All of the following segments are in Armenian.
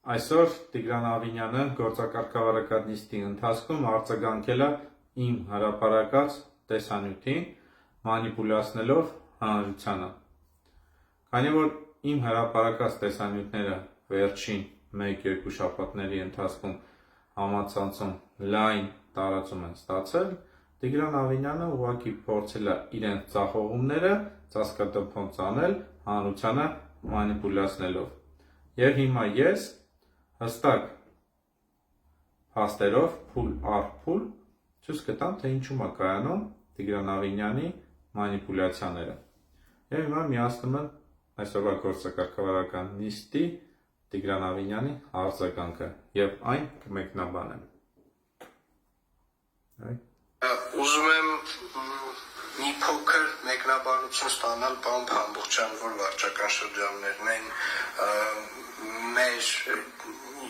Այսօր Տիգրան Ավինյանը գործակարգավարական նիստի ընթացքում արձագանքել է իմ հրապարակած տեսանյութին, մանիպուլացնելով հանրությանը։ Քանի որ իմ հրապարակած տեսանյութները վերջին 1-2 շաբաթների ընթացքում համացանցում լայն տարածում են ստացել, Տիգրան Ավինյանը ուղղակի փորձել է իրենց ձախողումները ծածկատոփոնց անել հանրությանը մանիպուլացնելով։ Եվ հիմա ես հստակ փաստերով, փուլ առ փուլ ցույց կտամ, թե ինչու է կայանում Տիգրան Ավինյանի մանիպուլյացիաները։ Եվ հիմա միացնում եմ այսօրվա գործակարգավարական նիստի Տիգրան Ավինյանի արձագանքը եւ այն կմեկնաբանեմ։ Ուզում եմ մի փոքր մեկնաբանություն ստանալ պարոն Փամբուխչյան, որ վարչական շրջաններն են մեր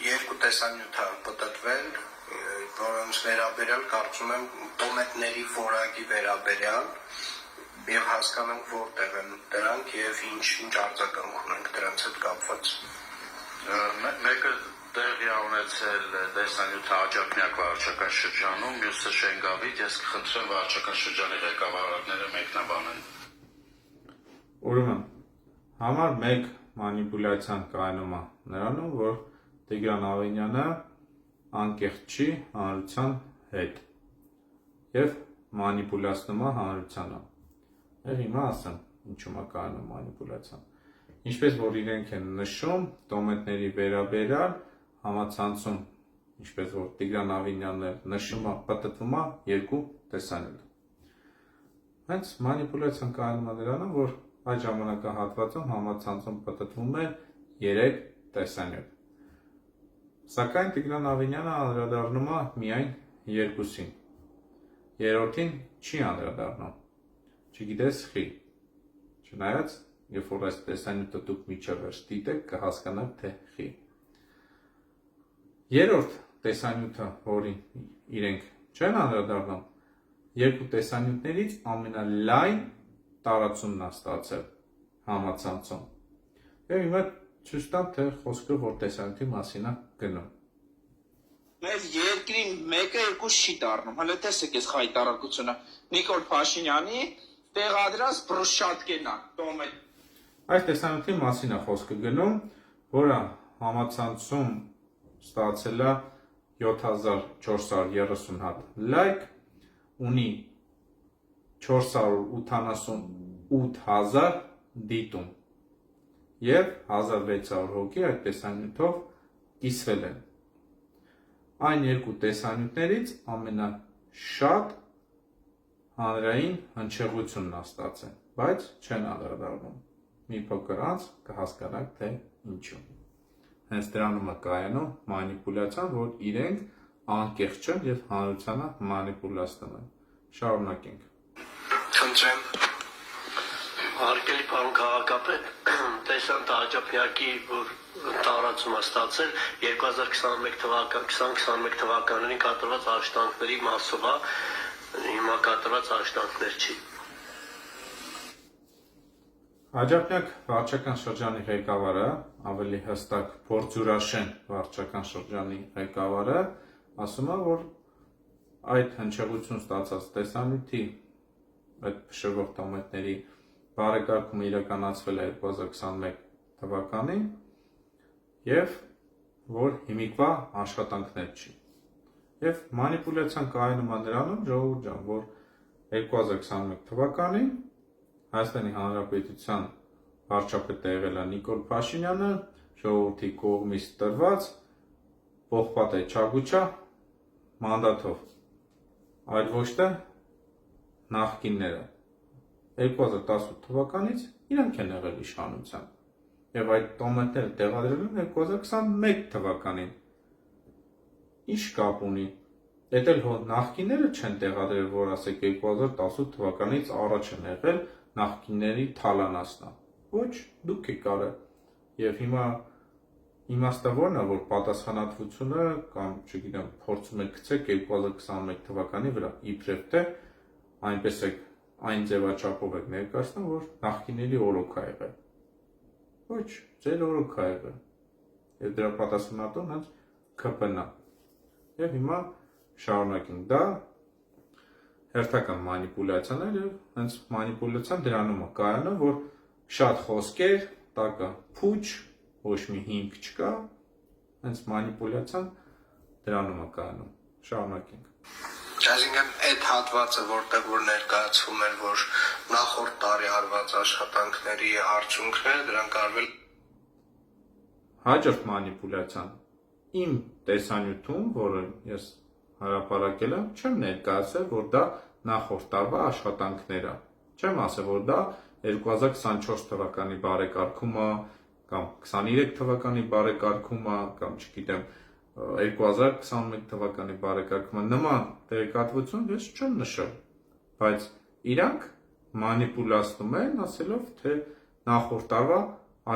երկու տեսանյութ է պատտվել, որոնց վերաբերյալ կարծում եմ տոմետների որակի վերաբերյալ եւ հասկանանք որտեղ են դրանք եւ ինչ արձագանք ունենք դրանց հետ կապված։ Մեկը տեղի ունեցել տեսանյութը Աջափնյակ վարչական շրջանում, մյուսը Շենգավիթ, ես կխնդրեմ վարչական շրջանի ղեկավարները մեկնաբանեն։ Ուրեմն, համար 1 մանիպուլյացիան կայանում է նրանում, որ Տիգրան Ավինյանը անկեղծ չի հանրության հետ եւ մանիպուլացնում է հանրությանը։ Եվ հիմա ասեմ, ինչու է կայանում մանիպուլյացիան։ Ինչպես որ իրենք են նշում, տոմետների վերաբերյալ համացանցում, ինչպես որ Տիգրան Ավինյանն նշում է, պատտվում է 2 տեսանյութ։ Հենց մանիպուլյացիան կայանում է նրանում, որ այդ ժամանակահատվածում համացանցում պատտվում է 3 տեսանյութ։ Սակայն Տիգրան Ավինյանը անդրադառնում է միայն 2-ին։ Երրորդին չի անդրադառնում։ Չգիտես խի։ Չնայած, երբ որ այս տեսանյութը դուք միջավայր դիտեք, կհասկանաք, թե խի։ Երրորդ տեսանյութը, որին իրենք չեն անդրադառնում, 2 տեսանյութներից ամենալայն տարածումն է ստացել համացանցում։ Եվ հիմա ցույց տամ, թե խոսքը որ տեսանյութի մասին է գնում։ Մեր երկրի 1-2 չի դառնում, հələ տեսեք այս հայտարարությունը Նիկոլ Փաշինյանի տեղադրած բրուշատկեն է, տոմետ։ Այս տեսանյութի մասին է խոսքը գնում, որը համացանցում ստացել է 7430 հատ լայք, ունի 488,000 դիտում եւ 1600 հոգի այդ տեսանյութով կիսվել են։ Այն 2 տեսանյութներից ամենաշատ հանրային հնչեղությունն է ստացել, բայց չեն անդրադառնում։ Մի փոքր անց կհասկանաք, թե ինչու։ Հենց դրանում է կայանում մանիպուլյացիան, որ իրենք անկեղծ չեն եւ հանրությանը մանիպուլացնում են։ Շարունակենք։ Խնդրեմ։ Հարգելի պարոն քաղաքապետ, տեսանյութ Աջափնյակի որ տարածում է ստացել 2021 թվականներին կատարված աշխատանքների մասով է, հիմա կատարված աշխատանքներ չի։ Աջափնյակ վարչական շրջանի ղեկավարը, ավելի հստակ Փորձուրաշեն վարչական շրջանի ղեկավարը, ասում է, որ այդ հնչեղություն ստացած տեսանյութի այդ փշրվող տոմետների բարեկարգումը իրականացվել է 2021 թվականին եւ որ հիմիկվա աշխատանքներ չի։ Եվ մանիպուլյացիան կայանում է նրանում, ժողովուրդ ջան, որ 2021 թվականին Հայաստանի Հանրապետության վարչապետ եղել է Նիկոլ Փաշինյանը, ժողովրդի կողմից տրված պողպատե չագուչա մանդատով, այլ ոչ թե նախկինները 2018 թվականից իրենք են եղել իշխանության եւ այդ տոմետները տեղադրել են 2021 թվականին։ Ինչ կապ ունի։ Էդ էլ հո նախկինները չեն տեղադրել, որ ասեք 2018 թվականից առաջ են եղել նախկինների թալանացնա։ Ոչ, դուք եք արել։ Եվ հիմա իմաստը որն է, որ պատասխանատվությունը կամ, չգիտեմ, փորձում եք գցեք 2021 թվականի վրա, իբրև թե այնպես եք այն ձևաչափով եք ներկայացնում, որ նախկինների օրոք է եղել։ Ոչ, ձեր օրոք է եղել։ եւ դրա պատասխանատուն հենց ԿՊՆ-ն է։ Եվ հիմա շարունակենք դա հերթական մանիպուլյացիաներ եւ հենց մանիպուլյացիան դրանում է կայանում, որ շատ խոսքեր, տակը փուչ, ոչ մի հիմք չկա, հենց մանիպուլյացիան դրանում է կայանում։ Շարունակենք։ Այսինքն այդ հատվածը, որտեղ որ ներկայացվում էր, որ նախորդ տարի արված աշխատանքների արդյունքները դրանք արվել Հաջորդ մանիպուլյացիան իմ տեսանյութում, որը ես հրապարակել եմ, չեմ ներկայացել, որ դա նախորդ տարվա աշխատանքներ է։ Չեմ ասել, որ դա 2024 թվականի բարեկարգումը կամ 23 թվականի բարեկարգումը կամ չգիտեմ 2021 թվականի բարեկարգումը նման տեղեկատվություն ես չեմ նշել, բայց իրանք մանիպուլացնում են ասելով, թե նախորդ տարվա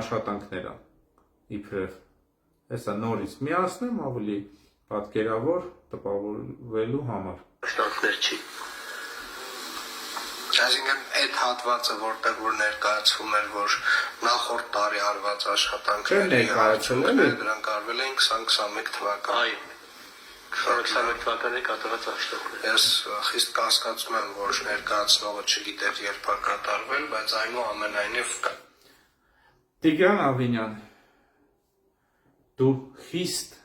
աշխատանքներ են իբրև հեսա նորից միացնեմ ավելի պատկերավոր տպավորվելու համար։ Աշխատանքներ չի։ Այսինքն այդ հատվածը, որտեղ որ ներկայացվում էր, որ նախորդ տարի արված աշխատանքների արդյունքները դրանք արվել են 2021 թվականին։ Այո։ 2021 թվականի կատարած աշխատանքներ։ Ես խիստ կասկածում եմ, որ ներկայացնողը չգիտեր երբ է կատարվել, բայց այնուամենայնիվ Տիգրան Ավինյան, դու խիստ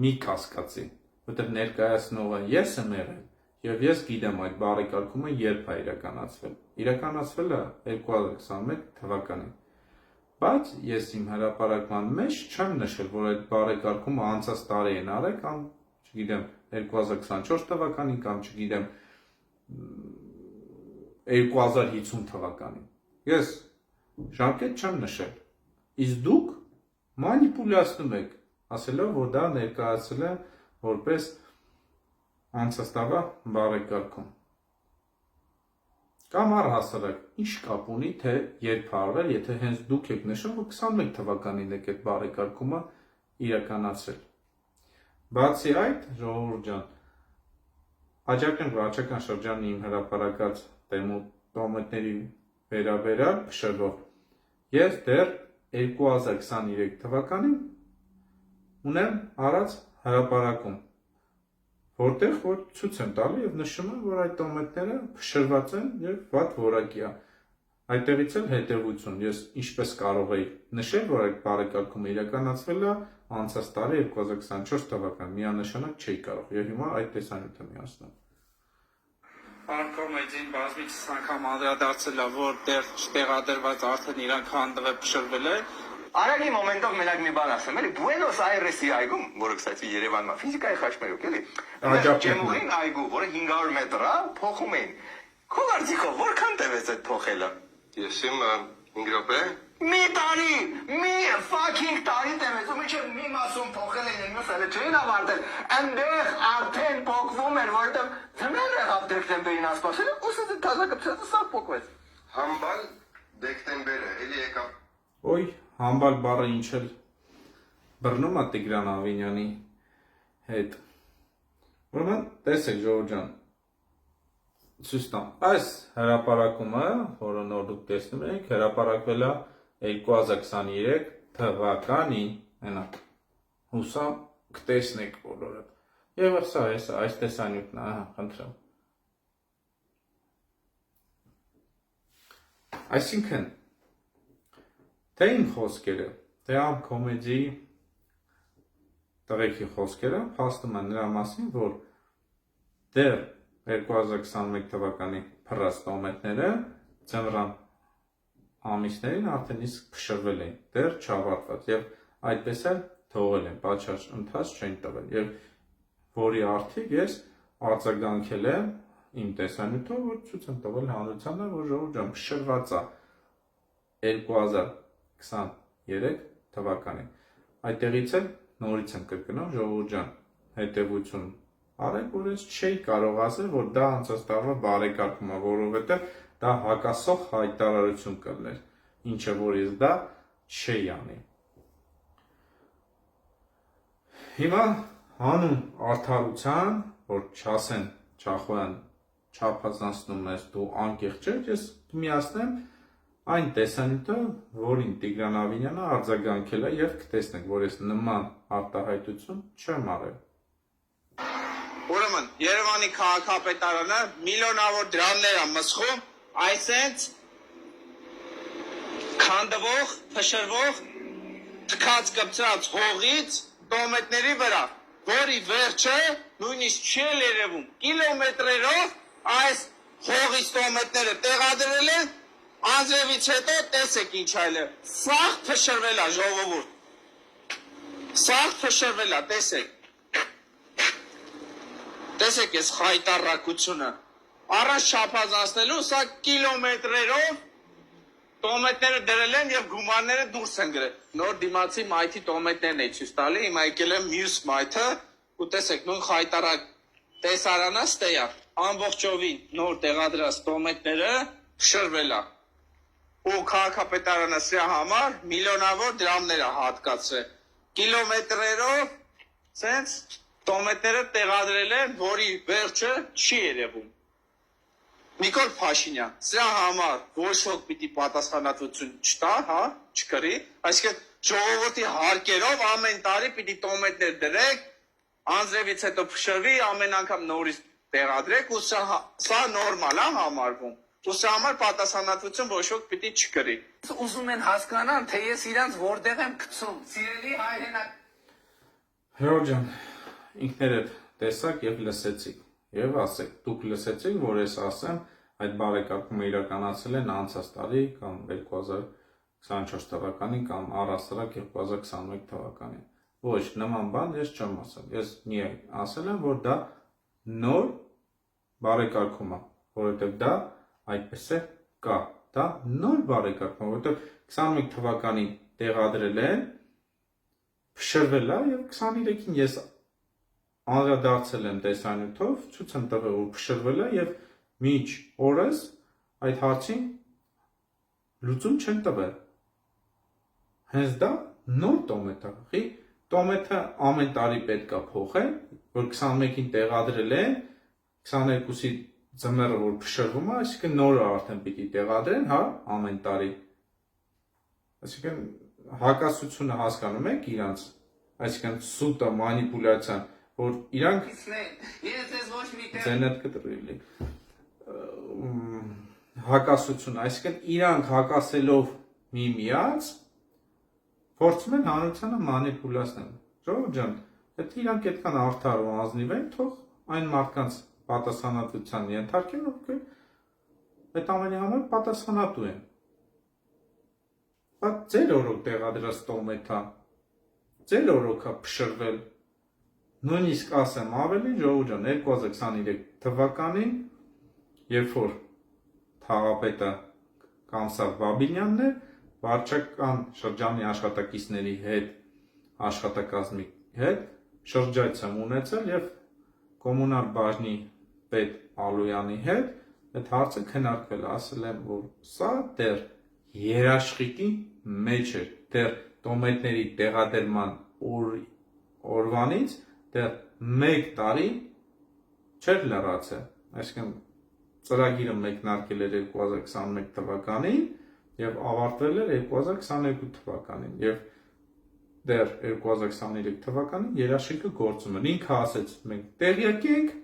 մի կասկածի, որտեղ ներկայացնողը ես եմ եղել եւ ես գիտեմ այդ բարեկարգումը երբ է իրականացվել։ Իրականացվել է 2021 թվականին։ Բայց ես իմ հրապարակման մեջ չեմ նշել, որ այդ բարեկարգումը անցած տարի են արել կամ չգիտեմ 2024 թվականին կամ չգիտեմ 2050 թվականին։ Ես ժամկետ չեմ նշել։ Իսկ դուք մանիպուլյացնում եք, ասելով, որ դա ներկայացել է որպես անցած տարվա բարեկարգում։ Կամ առհասարակ, ինչ կապ ունի, թե երբ արվել, եթե հենց դուք եք նշում, որ 21 թվականին եք այդ բարեկարգումը իրականացրել։ Բացի այդ, ժողովուրդ ջան, աջակցենք վարչական շրջանի իմ հրապարակած տոմատների վերաբերյալ փշրվող։ Ես դեռ 2023 թվականին ունեմ արած հրապարակում, որտեղ որ ցույց եմ տալի եւ նշում եմ, որ այդ տոմատները փշրված են եւ վատ որակի է։ Այդտեղից էլ հետեւություն, ես ինչպես կարող եի նշել, որ այդ բարեկարգումը իրականացվել է անցած տարի 2024 թվականին, միանշանակ չէի կարող եւ հիմա այդ տեսանյութը միացնեմ։ Արկոմեդին բազմիցս անգամ անդրադարձել է, որ դեռ չտեղադրված արդեն իրանք հանդիպել փշրվել է։ Արագի մոմենտով մենակ մի բան ասեմ, էլի Բուենոս Այրեսի այգում, որը կստացի Երևանում, ֆիզիկայի խաչմերուկ, էլի։ Ջեմուհին այգու, որը 500 մետր է, փոխում էին։ Քո կարծիքով որքան տևեց այդ փոխելը։ ես իմ 5 րոպե Մի տարի, մի fucking տարի տևեց, ու մինչև մի մասում փոխել էին, մյուս այլ չէին ավարտել։ Այնտեղ արդեն փոխվում էր, որովհետև ծնվել եղավ դեկտեմբերին ասպասել, ու սա թազակը սա փոխվեց։ համբալ դեկտեմբերը էլի եկավ Ոյ, համբալ բառը ինչ էլ բռնում է Տիգրան Ավինյանի հետ։ Ուրեմն, տեսեք ժողովուրդ ջան, ցույց տամ։ Այս հրապարակումը, որը նոր դուք տեսնում եք, հրապարակվել է 2023 թվականին, այնա հուսամ կտեսնեք բոլորը։ Եվ սա այս տեսանյութն է, ահա, խնդրեմ։ Այսինքն, թե իմ խոսքերը, թե ամ կոմեդիի տղեկի խոսքերը փաստում են նրա մասին, որ դեռ 2021 թվականի փռած տոմատները ձմռան ամիսներին արդեն իսկ փշրվել են, դեռ չավարտված եւ այդպես էլ թողել են, պատշաճ ընթաց չեն տվել եւ որի արդիվ ես արձագանքել եմ իմ տեսանյութով, որ ցույց եմ տվել հանրությանը, որ ժողովուրդ ջան փշրված է 2023 թվականին։ Այդտեղից էլ նորից եմ կրկնում, ժողովուրդ ջան, հետևություն արեք, որ ես չէի կարող ասել, որ դա անցած տարվա բարեկարգում է, որովհետև դա հակասող հայտարարություն կլներ, ինչը որ ես դա չէի անի։ Հիմա հանուն արդարության, որ չասեն Չախոյան չափազանցնում ես դու անկեղծ ես, ես միացնեմ այն տեսանյութը, որին Տիգրան Ավինյանը արձագանքել է եւ կտեսնենք, որ ես նման արտահայտություն չեմ արել։ Ուրեմն Երևանի քաղաքապետարանը միլիոնավոր դրամներ է մսխում այսենց քանդվող, փշրվող, թքած կպցրած հողից տոմետների վրա, որի վերջը նույնիսկ չի երևում կիլոմետրերով այս հողից տոմետները տեղադրել են, անձրևից հետո տեսեք ինչ այլ է, սաղ փշրվել է ժողովուրդ, սաղ փշրվել է, տեսեք ես խայտառակությունը, առանց չափազանցնելու, սա կիլոմետրերով տոմետները դրել են եւ գումարները դուրս են գրել։ Նոր դիմացի մայթի տոմետներն է ցույց տալի, հիմա եկել է մյուս մայթը, ու տեսեք նույն խայտառակ տեսարանա ստեյա, ամբողջովին նոր տեղադրած տոմետները փշրվել է։ Ու քաղաքապետարանը սրա համար միլիոնավոր դրամներ է հատկացրել։ Կիլոմետրերով սենց տոմետները տեղադրել են, որի վերջը չի երևում։ Նիկոլ Փաշինյան, սրա համար ոչ ոք պիտի պատասխանատվություն չտա, հա, չկրի, այսինքն ժողովրդի հարկերով ամեն տարի պիտի տոմետներ դրեք, անձրևից հետո փշրվի, ամեն անգամ նորից տեղադրեք, ու սա նորմալ է համարվում։ Ու սա համար պատասխանատվություն ոչ ոք պիտի չկրի։ Ուզում են հասկանան, թե ես իրանց որտեղ եմ գցում։ Սիրելի հայրենակ։ Հերո ջան, ինքներդ տեսաք եւ լսեցիք եւ ասեք, դուք լսեցիք, որ ես ասեմ, այդ բարեկարգումը իրականացել են անցած տարի կամ 2024 թվականին կամ առաստաղ 2021 թվականին։ Ոչ, նման բան ես չեմ ասել։ Ես միայն ասել եմ, որ դա նոր բարեկարգում է, որովհետեւ դա այդպես է կա։ Դա նոր բարեկարգում, որովհետեւ 21 թվականին տեղադրել են, փշրվել է եւ 23-ին ես անդրադարձել եմ տեսանյութով, ցույց եմ տվել, որ փշրվել է եւ միջ օրս այդ հարցին լուծում չեն տվել։ Հենց դա նոր տոմետ է։ Տոմետը ամեն տարի պետք է փոխել, որ 21-ին տեղադրել են, 22-ի ձմեռը որ փշրվում է, այսինքն նորը արդեն պիտի տեղադրեն, հա, ամեն տարի։ Այսինքն հակասությունը հասկանում եք իրանց, այսինքն սուտը, մանիպուլյացիան, որ իրանք Ես ես ոչ մի տեղ ձենդ կտրելի հակասություն, այսինքն իրանք հակասելով միմիած փորձում են հանրությանը մանիպուլացնել։ Ժողովուրդ ջան, եթե իրանք այդքան արդար ու ազնիվ են, թող այն մարդկանց պատասխանատվության ենթարկեն, ովքեր այդ ամենի համար պատասխանատու են։ Բայց ձեր օրոք տեղադրած տոմետա, ձեր օրոք է փշրվել։ Նույնիսկ ասեմ ավելի, ժողովուրդ ջան, 2023 թվականին, երբ որ թաղապետը Կամսավ Բաբինյանն էր, վարչական շրջանի աշխատակիցների հետ, աշխատակազմի հետ շրջայց եմ ունեցել եւ կոմունալ բաժնի պետ Ալոյանի հետ այդ հարցը քննարկվել, ասել եմ, որ սա դեռ երաշխիքի մեջ է, դեռ տոմետների տեղադրման օրվանից դեռ 1 տարի չէր լրացել, այսինքն ծրագիրը մեկնարկել էր 2021 թվականին եւ ավարտվել էր 2022 թվականին եւ դեռ 2023 թվականին երաշխիքը գործում էր։ Ինքը ասեց, մենք տեղյակ ենք,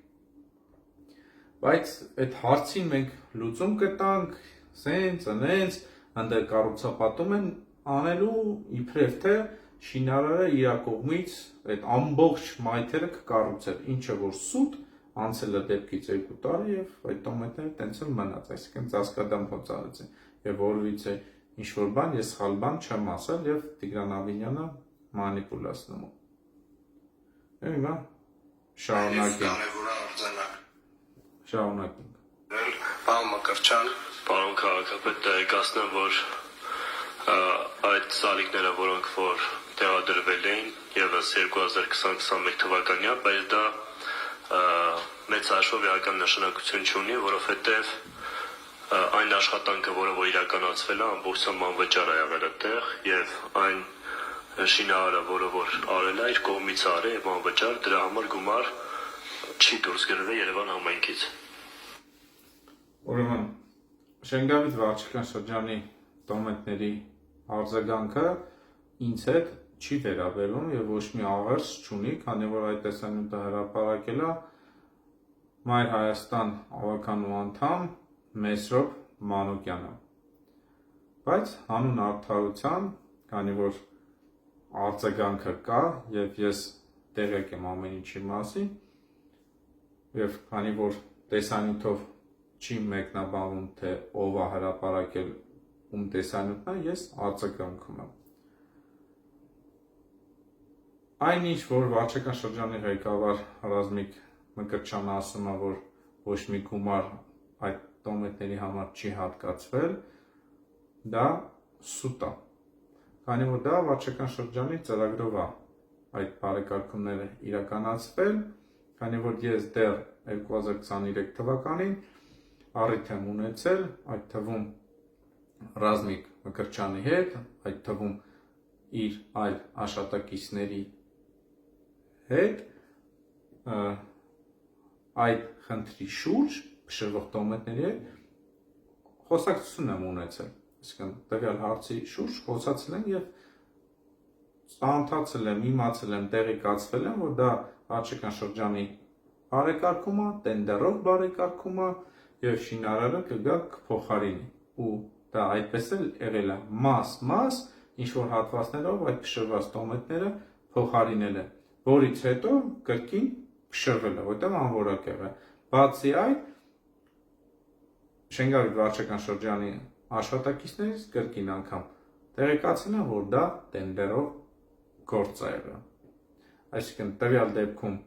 բայց այդ հարցին մենք լուծում կտանք, սենց, անենց, այնտեղ կառուցապատում են անելու իբրև թե շինարարը իր կողմից այդ ամբողջ մայթերը կկառուցել, ինչը որ սուտ անցել է դեպքից 2 տարի եւ այդ տոմետները տենց էլ մնաց, այսինքն ծածկադամ փոցարեց է եւ որից է ինչ որ բան ես սխալ բան չեմ ասել եւ Տիգրան Ավինյանը մանիպուլացնում։ Հիմա շարունակենք։ Պարոն Մկրտչյան, Պարոն քաղաքապետ, տեղեկացնեմ, որ այդ սալիկները, որոնք որ տեղադրվել էին եւս 2020-21 թվականյան, բայց դա մեծ հաշվով իրական նշանակություն չունի, որովհետեւ այն աշխատանքը, որը որ իրականացվել է, ամբողջությամբ անվճար է եղել այդտեղ եւ այն շինարարը, որը որ արել է, իր կողմից արել եւ անվճար, դրա համար գումար չի դուրս գրվել Երևան համայնքից։ Ուրեմն Շենգավիթ վարչական շրջանի տոմետների արձագանքը ինձ հետ չի վերաբերում եւ ոչ մի աղերս չունի, քանի որ այդ տեսանյութը հրապարակել է Մայր Հայաստան ավականու անդամ Մեսրոպ Մանուկյանը։ Բայց հանուն արդարության, քանի որ արձագանքը կա եւ ես տեղյակ եմ ամեն ինչի մասին, եւ քանի որ տեսանյութով չի մեկնաբանվում, թե ով է հրապարակել ում տեսանյութն է, ես արձագանքում եմ։ Այնինչ, որ վարչական շրջանի ղեկավար Ռազմիկ Մկրտչյանը ասում է, որ ոչ մի գումար այդ տոմետների համար չի հատկացվել, դա սուտ է, քանի որ դա վարչական շրջանի ծրագրով է այդ բարեկարգումները իրականացվել, քանի որ ես դեռ 2023 թվականին առիթ եմ ունեցել, այդ թվում Ռազմիկ Մկրտչյանի հետ, այդ թվում իր այլ աշխատակիցների հետ այդ խնդրի շուրջ փշրվող տոմետների հետ խոսակցություն եմ ունեցել, այսինքն տվյալ հարցի շուրջ խոսացել եմ եւ ծանոթացել եմ, իմացել եմ, տեղեկացվել եմ, որ դա վարչական շրջանի բարեկարգում է, տենդերով բարեկարգում է եւ շինարարը կգա կփոխարինի ու դա այդպես էլ եղել է մաս, ինչ որ հատվածներով այդ փշրված տոմետները փոխարինել են, որից հետո կրկին փշրվել է, որտեղ անորակ եղել։ Բացի այդ, Շենգավիթ վարչական շրջանի աշխատակիցներից կրկին անգամ տեղեկացել են, որ դա տենդերով գործ է եղել։ Այսինքն տվյալ դեպքում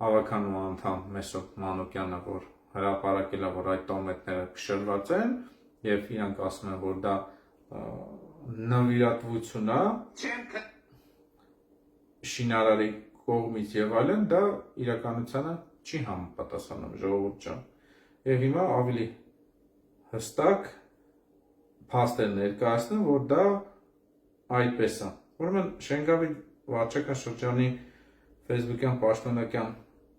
ավականու անդամ Մեսրոպ Մանուկյանը, որ հրապարակել է, որ այդ տոմետները փշրված են, եւ իրանք ասում են, որ դա նվիրատվություն է շինարարի կողմից եւ այլն, դա իրականությանը չի համապատասխանում, ժողովուրդ ջան։ Եվ հիմա ավելի հստակ փաստեր ներկայացնում, որ դա այդպես է։ Ուրեմն Շենգավիթ վարչական շրջանի Facebook-յան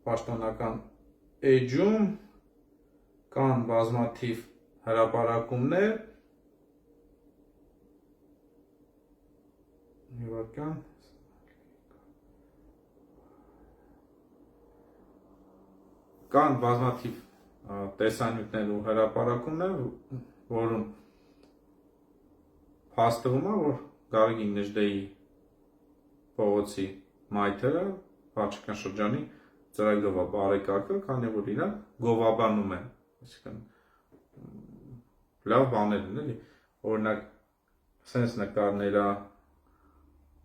պաշտոնական էջում կան բազմաթիվ հրապարակումներ, կան բազմաթիվ տեսանյութներ ու հրապարակումներ, որում փաստվում է, որ Գարեգին Նժդեի փողոցի մայթերը վարչական շրջանի ծրագրով է բարեկարգել, քանի որ իրանք գովաբանում են, այսինքն լավ բաներ են, էլի, օրինակ սենց նկարները,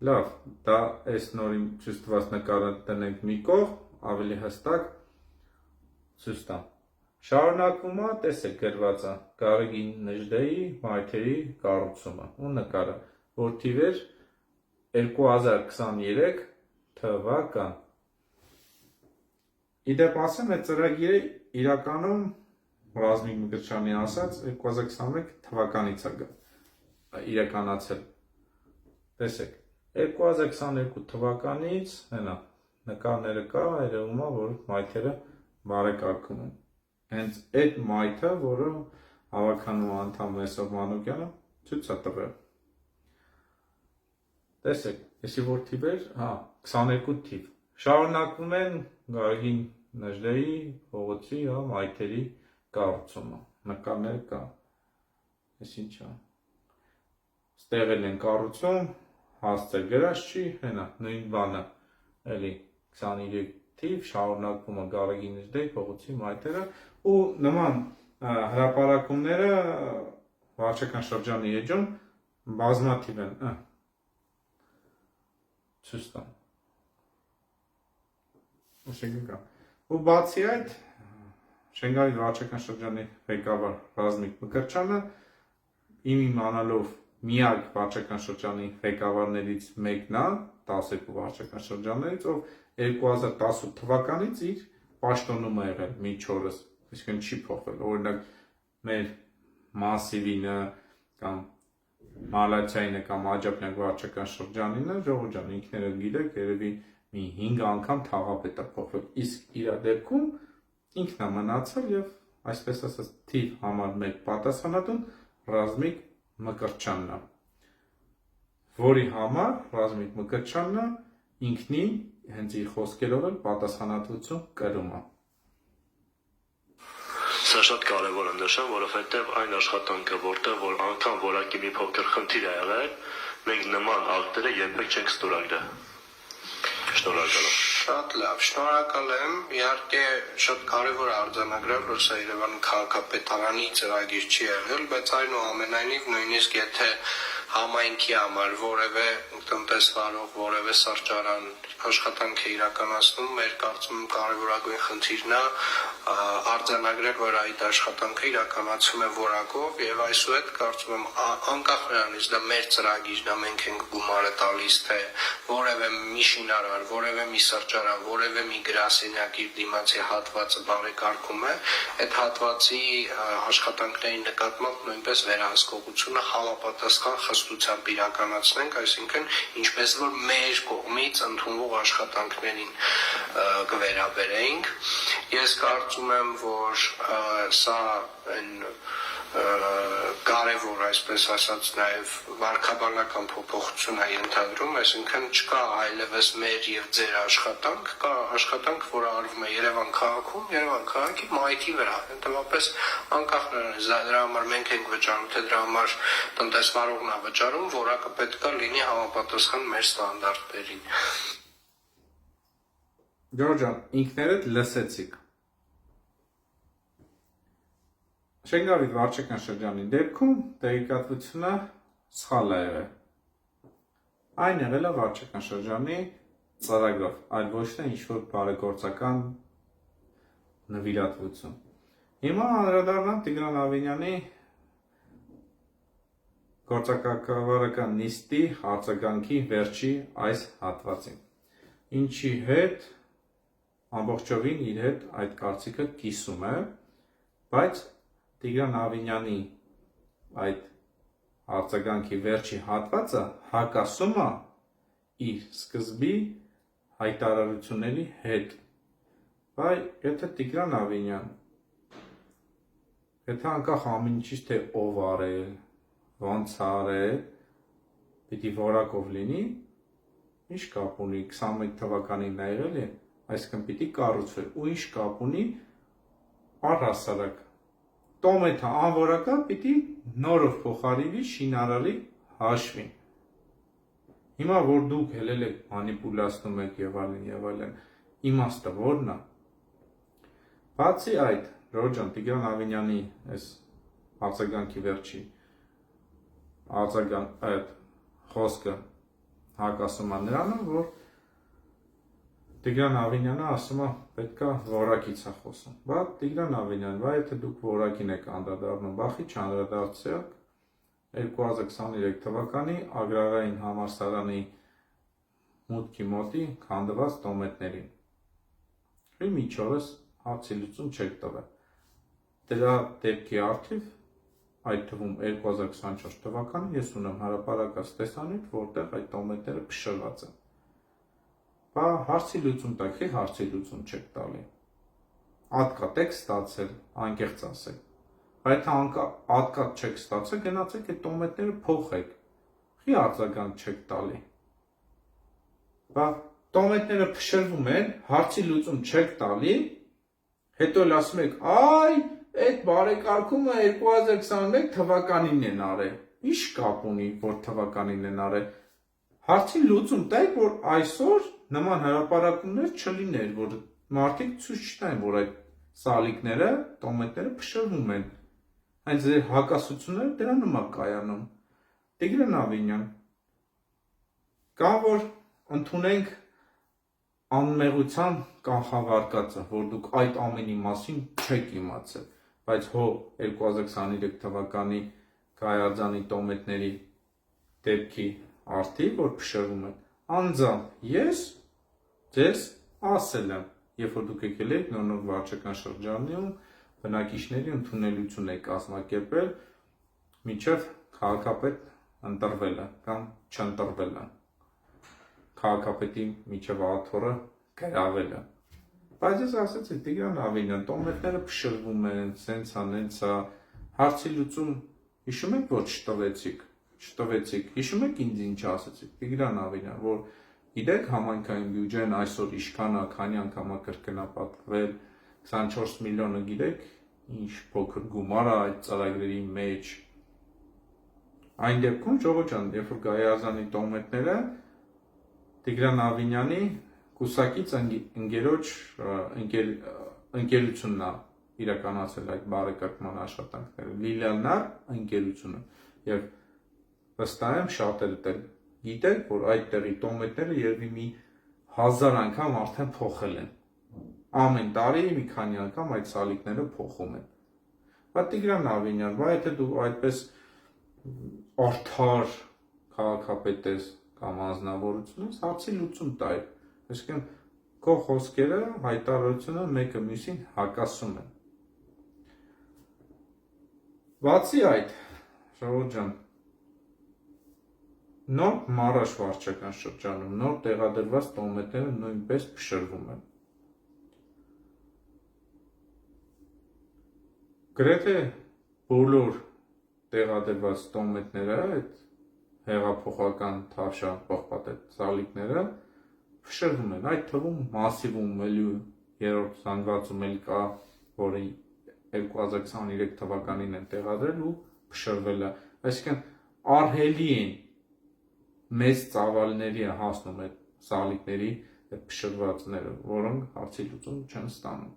լավ, դա այս նորին ցույց տված նկարը տնենք մի կողմ, ավելի հստակ ցույց տամ։ Շարունակվում է, տեսեք գրված է Գարեգին Նժդեի մայթերի կառուցումը ու նկարը, որ թիվեր 2023 թվական։ Իդեպ ասեմ, այդ ծրագիրը իրականում Ռազմիկ Մկրտչյանի ասած 2021 թվականից է իրականացել։ Տեսեք, 2022 թվականից հենա նկարները կա, երևում է, որ մայթերը բարեկարգում են։ Հենց այդ մայթը, որը ավականու անդամ Մեսրոպ Մանուկյանը ցույց է տվել։ Տեսեք, եսի որ թիվեր, 22 թիվ։ Շարունակվում են Գարեգին Նժդեի փողոցի մայթերի կառուցումը, նկարները կա։ Այս ինչ է։ Ստեղել են կառուցում, հասցել գրած չի, հենա, նույն բանը, էլի 23 թիվ, շարունակվում է Գարեգին Նժդեի փողոցի մայթերը ու նման հրապարակումները վարչական շրջանի էջում բազմաթիվ են, ցույց տամ։ Ու բացի այդ, Շենգավիթ վարչական շրջանի ղեկավար Ռազմիկ Մկրտչյանը իմ իմանալով միակ վարչական շրջանի ղեկավարներից մեկն է, 12 վարչական շրջաններից, ով 2018 թվականից իր պաշտոնում է եղել մինչ օրս, այսինքն չի փոխվել։ Օրինակ մեր Մասիվինը կամ Մալացյանը կամ Աջափնյակ վարչական շրջանինը, ժողովուրդ ջան, ինքներդ գիտեք, երևի մի 5 անգամ թաղապետ է փոխվել, իսկ իր դեպքում ինքն է մնացել եւ այսպես ասած թիվ համար 1 պատասխանատուն Ռազմիկ Մկրտչյանն է, որի համար Ռազմիկ Մկրտչյանն է ինքնին հենց իր խոսքերով էլ պատասխանատվություն կրում է։ Սա շատ կարևոր է նշեմ, որովհետև այն աշխատանքը, որտեղ որ անգամ որակի մի փոքր խնդիր է եղել, մենք նման ակտերը երբեք չենք ստորագրել։ Շնորհակալ եմ։ Շատ լավ, շնորհակալ եմ։ Իհարկե շատ կարևոր է արձանագրել, որ սա Երևանի քաղաքապետարանի ծրագիր չի եղել, բայց այնուամենայնիվ նույնիսկ եթե համայնքի համար որևէ տնտեսվարող, որևէ սրճարան աշխատանք է իրականացնում, մեր կարծում կարևորագույն խնդիրն է արձանագրել, որ այդ աշխատանքը իրականացում է որակով եւ այսուհետ կարծում եմ անկախ նրանից դա մեր ծրագիրն է, մենք ենք գումարը տալիս, թե որևէ մի շինարար, որևէ մի սրճարան, որևէ մի գրասենյակ իր դիմացի հատվածը բարեկարգում է, այդ հատվածի աշխատանքների նկատմամբ նույնպես վերահսկողությունը համապատասխան խստությամբ իրականացնենք, այսինքն ինչպես որ մեր կողմից ընդունվող աշխատանքներին կվերաբերենք։ Ես կարծում եմ, որ սա կարևոր, այսպես ասած, նաև վարքաբանական փոփոխություն է ենթադրում, այսինքն չկա այլևս մեր եւ ձեր աշխատանք, կա աշխատանք, որը արվում է Երևան քաղաքում, Երևան քաղաքի մայթի վրա, հետևաբար անկախ նրանից դրա համար մենք ենք վճարում, թե դրա համար տնտեսվարողն է վճարում, որակը պետք է լինի համապատասխան մեր ստանդարտներին։ Ջորջան, ինքներդ լսեցիք։ Շենգավիթ վարչական շրջանի դեպքում տեղեկատվությունը սխալ է եղել։ Այն եղել է վարչական շրջանի ծրագրով, այլ ոչ թե ինչ-որ բարեգործական նվիրատվություն։ Հիմա անդրադառնամ Տիգրան Ավինյանի գործակալական նիստի արձագանքի վերջի այս հատվածին, ինչի հետ ամբողջովին իր հետ այդ կարծիքը կիսում է, բայց Տիգրան Ավինյանի այդ արձագանքի վերջի հատվածը հակասում է իր սկզբի հայտարարությունների հետ։ Բայց եթե Տիգրան Ավինյան, եթե անկախ ամեն ինչից թե ով արել, ոնց արել, պիտի որակով լինի, ինչ կապ ունի 21 թվականին նա եղել է, այսինքն պիտի կառուցվել, ու ինչ կապ ունի առհասարակ տոմեթը անորակա պիտի նորով փոխարինվի շինարարի հաշվին։ Հիմա որ դուք հելել եք մանիպուլացնում եք եւ այլն, իմաստը ո՞րն է։ Բացի այդ, Ջորջան, Տիգրան Ավինյանի այս արձագանքի վերջի այդ խոսքը հակասում է նրանը, որ Տիգրան Ավինյանը ասում է պետքա որակից է խոսում։ Բա Տիգրան Ավինյան, բա եթե դուք որակին եք անդրադառնում, բախի չանդրադարձեք 2023 թվականի Ագրարային համալսարանի մուտքի մոտի քանդված տոմետներին։ Ու մինչ օրս հարցի լուծում չեք տվել։ Դրա դեպքի առթիվ, այդ թվում 2024 թվականին ես ունեմ հրապարակած տեսանյութ, որտեղ այդ տոմետները փշրված են։ Բա հարցի լուծում տակ, հարցի լուծում չեք տալի։ Ատկատ եք ստացել, անկեղծ ասեք։ Բայց ատկատ չեք ստացել, գնացեք այդ տոմետները փոխեք։ Խի արձագանք չեք տալի։ Բա տոմետները փշրվում են, հարցի լուծում չեք տալի, հետո էլ ասում եք, այ, այդ բարեկարգումը 2021 թվականին են արել։ Ինչ կապ ունի, որ թվականին են արել։ Հարցի լուծում տայք, որ այսօր նման հրապարակումներ չլիներ, որ մարդիկ ցույց չտային, որ այդ սալիկները, տոմետները փշրվում են։ Հենց ձեր հակասությունները դրա նման կայանում։ Տիգրան Ավինյան, կամ որ ընդունենք անմեղության կանխավարկածը, որ դուք այդ ամենի մասին չեք իմացել, բայց 2023 թվականի Գայաձանի տոմետների դեպքի արդի, որ փշրվում են, անձամբ ես ձեզ ասել եմ, երբ որ դուք եկել եք նոր վարչական շրջանում բնակիչների ընդունելություն եք կազմակերպել մինչև քաղաքապետ ընտրվելը կամ չընտրվելը, քաղաքապետի մինչև աթոռը գրավելը։ Բայց ես ասեցի, Տիգրան Ավինյան, տոմետները փշրվում են, սենց-ա, նենց-ա, հարցի լուծում Հիշում եք, որ չտվեցիք, հիշում եք ինձ ինչ ասեցիք, Տիգրան Ավինյան, որ գիտեք համայնքային բյուջեն այսօր ինչքան է, քանի անգամ է կրկնապատկվել, 24 միլիոնը գիտեք, ինչ փոքր գումար է այդ ծրագրերի մեջ։ Այն դեպքում Ժողովուրդ ջան, երբ որ Գայազանի տոմետները Տիգրան Ավինյանի կուսակից ընկերությունն է իրականացել այդ բարեկարգման աշխատանքները, Լիլիանար ընկերությունը, եւ վստահ եմ շատերդ էլ գիտեք, որ այդ տեղի տոմետները երևի մի 1000 անգամ արդեն փոխել են։ Ամեն տարի մի քանի անգամ այդ սալիկները փոխում են։ Բայց Տիգրան Ավինյան, բայց եթե դու այդպես արդար քաղաքապետ ես կամ անձնավորություն ես, հարցի լուծում տա։ Այսինքն քո խոսքերը, հայտարարությունը մեկը մյուսին հակասում են։ Բացի այդ, Ժողովուրդ ջան, նոր Մարաշ վարչական շրջանում նոր տեղադրված տոմետները նույնպես փշրվում են։ Գրեթե բոլոր տեղադրված տոմետները, այդ հեղափոխական թավշա պողպատետ սալիկները փշրվում են, այդ թվում մասիվում էլի երրորդ զանգվածում էլ կա, որը 2023 թվականին են տեղադրել ու փշրվել է, այսինքն ահռելի են մեծ ծավալների է հասնում այդ սալիկների այդ փշրվածները, որոնք հարցի լուծում չեն ստանում։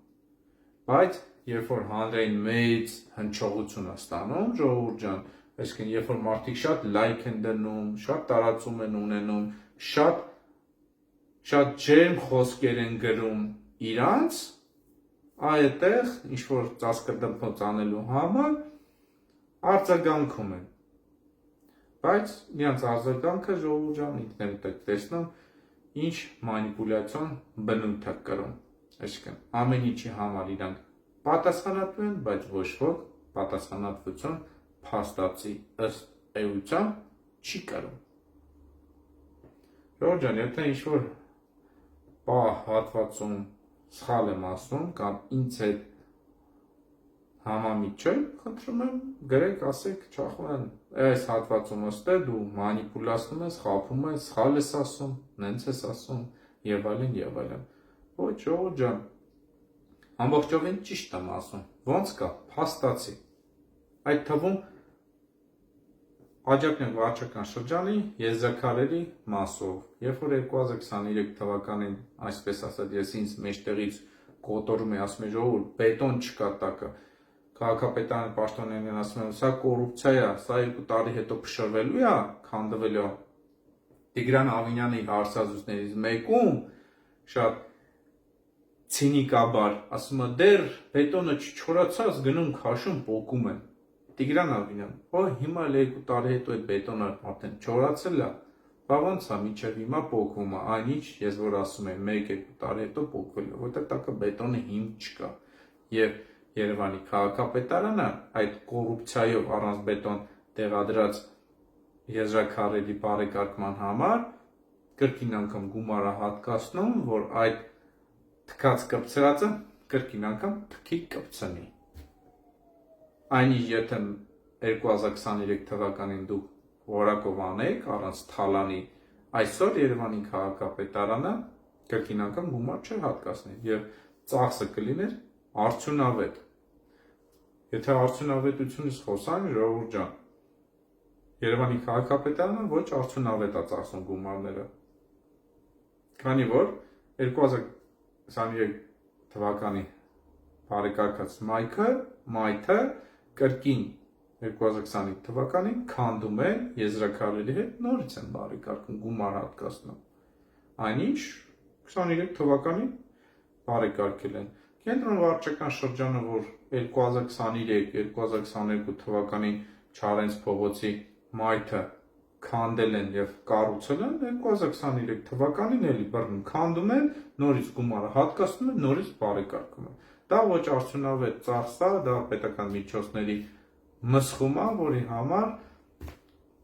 Բայց երբ որ հանրային մեծ հնչողություն է ստանում, Ժողովուրդ ջան, այսինքն երբ որ մարդիկ շատ լայք են դնում, շատ տարածում են ունենում, շատ ջերմ խոսքեր են գրում իրանց, այդտեղ ինչ որ ծածկդմփոց անելու համար արձագանքում են։ Բայց նրանց արձագանքը Ժողովուրդ ջան ինքներդ եք տեսնում, ինչ մանիպուլյացիոն բնույթ է կրում։ Այսինքն ամեն ինչի համար իրանք պատասխանատու են, բայց ոչ ոք պատասխանատվություն փաստացի ըստ էության չի կրում։ Ժողովուրդ ջան, եթե ինչ որ հատվածում սխալ եմ ասում կամ ինձ հետ համամիտ չէ, խնդրում եմ գրեք, ասեք, չախորեն, այս հատվածում ըստ է դու մանիպուլացնում ես, խաբում ես, սխալ ես ասում, նենց ես ասում եւ այլն եւ այլն։ Ոչ, Ժողովուրդ ջան, ամբողջովին ճիշտ եմ ասում։ Ոնց կա, փաստացի։ Այդ թվում Աջափնյակ վարչական շրջանի եզրաքարերի մասով, երբ որ 2023 թվականին, այսպես ասած, ես ինձ մեջտեղից կոտորում եմ, ասում եմ, Ժողովուրդ, բետոն չկա տակը, քաղաքապետարանի պաշտոնյաներն ասում են, սա կոռուպցիա է, սա 2 տարի հետո փշրվելու է, քանդվելու է։ Տիգրան Ավինյանի հարցազրույցներից մեկում շատ ցինիկաբար ասում է, դեռ բետոնը չչորացած գնում քաշում պոկում են։ Տիգրան Ավինյան, հիմա 2 տարի հետո այդ բետոնը արդեն չորացել է, բա ոնց է մինչև հիմա պոկվում է, այնինչ ես որ ասում եմ 1-2 տարի հետո պոկվել է, որտեղ տակը բետոնի հիմք չկա։ Եվ Երևանի քաղաքապետարանը այդ կոռուպցիայով առանց բետոն տեղադրած եզրաքարերի բարեկարգման համար կրկին անգամ գումար է հատկացնում, որ այդ թքած կպցրածը կրկին անգամ թքի կպցնի։ Այնինչ եթե 2023 թվականին դուք որակով անեք առանց թալանի, այսօր Երևանի քաղաքապետարանը կրկին անգամ գումար չէր հատկացնի եւ ծախսը կլիներ արդյունավետ։ Եթե արդյունավետությունից խոսանք, Ժողովուրդ ջան, Երևանի քաղաքապետարանը ոչ արդյունավետ է ծախսում գումարները։ Քանի որ 2023 թվականի բարեկարգած մայթը կրկին 2025 թվականին քանդում են եզրաքարերի հետ նորից են բարեկարգում գումար հատկացնում։ Այնինչ 23 թվականին բարեկարգել են։ Կենտրոն վարչական շրջանը, որ 2023-2022 թվականին Չարենց փողոցի մայթը քանդել են եւ կառուցել են, 2023 թվականին էլի բռնում քանդում են, նորից գումարը հատկացնում են, նորից բարեկարգում են։ Դա ոչ արդյունավետ ծախս է, դա պետական միջոցների մսխում է, որի համար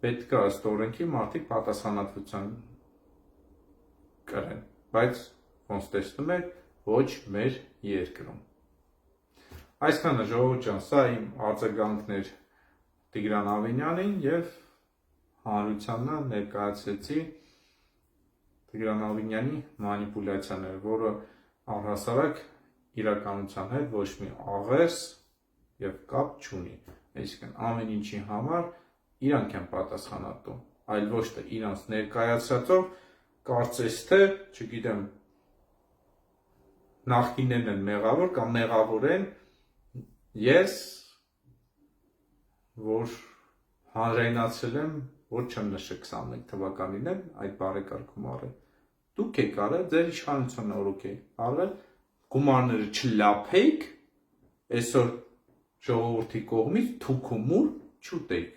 պետք է ըստ օրենքի մարդիկ պատասխանատվության կրեն, բայց ոնց տեսնում եք, ոչ մեր երկրում։ Այսքանը Ժողովուրդ ջան, սա իմ արձագանքն էր Տիգրան Ավինյանին եւ հանրությանը ներկայացրեցի Տիգրան Ավինյանի մանիպուլյացիաները, որը առհասարակ իրականության հետ ոչ մի աղերս եւ կապ չունի։ Այսինքն ամեն ինչի համար իրանք են պատասխանատու, այլ ոչ թե իրանց ներկայացածով կարծես թե, չգիտեմ, նախկիններն են մեղավոր կամ մեղավոր են ես, որ հանրայնացել եմ, որ չեմ նշել 21 թվականին եմ այդ բարեկարգում արել։ Դուք եք արել, ձեր իշխանությունը օրոք է արել, գումարները չլափեիք, այսօր ժողովրդի կողմից թուքումուր չուտեիք,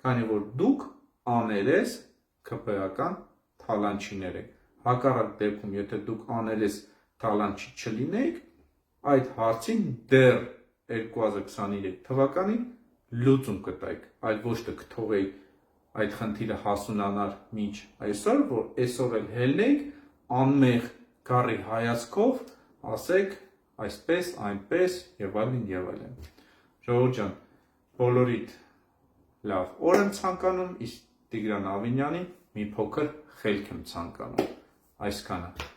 քանի որ դուք աներես ԿՊ-ական թալանչիներ եք։ Հակառակ դեպքում, եթե դուք աներես թալանչի չլինեիք, այդ հարցին դեռ 2023 թվականին լուծում կտայիք, այլ ոչ թե կթողեիք այդ խնդիրը հասունանար մինչ այսօր, որ այսօր էլ հելնեիք անմեղ գարի հայացքով, ասեք այսպես, այնպես եւ այլն եւ այլն։ Ժողովուրդ ջան, բոլորիդ լավ օր եմ ցանկանում, իսկ Տիգրան Ավինյանին մի փոքր խելք եմ ցանկանում։ Այսքանը։